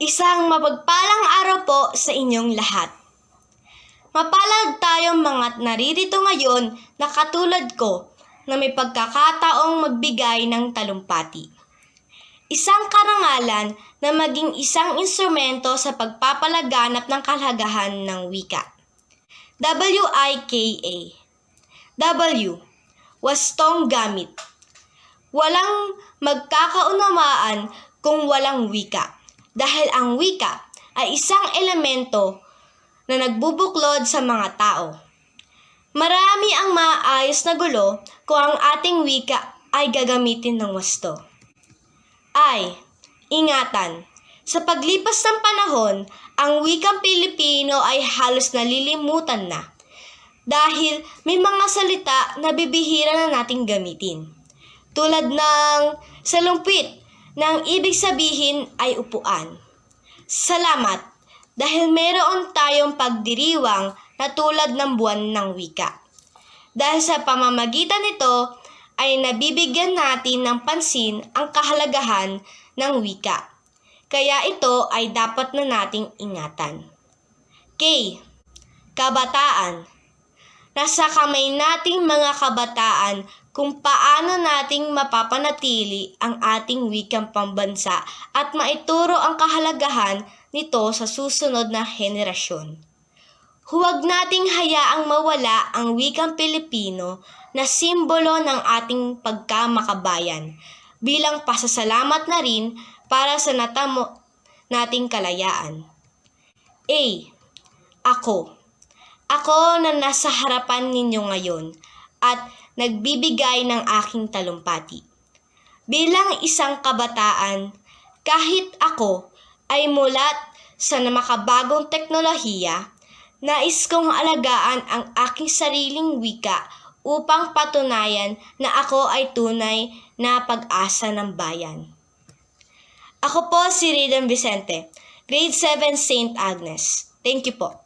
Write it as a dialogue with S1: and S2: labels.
S1: Isang mapagpalang araw po sa inyong lahat. Mapalad tayong mga naririto ngayon na katulad ko na may pagkakataong magbigay ng talumpati. Isang karangalan na maging isang instrumento sa pagpapalaganap ng kahalagahan ng wika. W-I-K-A. W. Wastong gamit. Walang magkakaunamaan kung walang wika. Dahil ang wika ay isang elemento na nagbubuklod sa mga tao. Marami ang maayos na gulo kung ang ating wika ay gagamitin ng wasto. Ingatan, sa paglipas ng panahon, ang wikang Pilipino ay halos nalilimutan na dahil may mga salita na bibihira na nating gamitin. Tulad ng salumpit, na ang ibig sabihin ay upuan. Salamat dahil meron tayong pagdiriwang na tulad ng buwan ng wika. Dahil sa pamamagitan nito ay nabibigyan natin ng pansin ang kahalagahan ng wika. Kaya ito ay dapat na nating ingatan. K. Kabataan. Nasa kamay nating mga kabataan kung paano nating mapapanatili ang ating wikang pambansa at maituro ang kahalagahan nito sa susunod na henerasyon. Huwag nating hayaang mawala ang wikang Pilipino na simbolo ng ating pagkamakabayan bilang pasasalamat na rin para sa natamo nating kalayaan. A. Ako. Ako na nasa harapan ninyo ngayon at nagbibigay ng aking talumpati. Bilang isang kabataan, kahit ako ay mulat sa makabagong teknolohiya, nais kong alagaan ang aking sariling wika upang patunayan na ako ay tunay na pag-asa ng bayan. Ako po si Ridan Vicente, Grade 7 St. Agnes. Thank you po.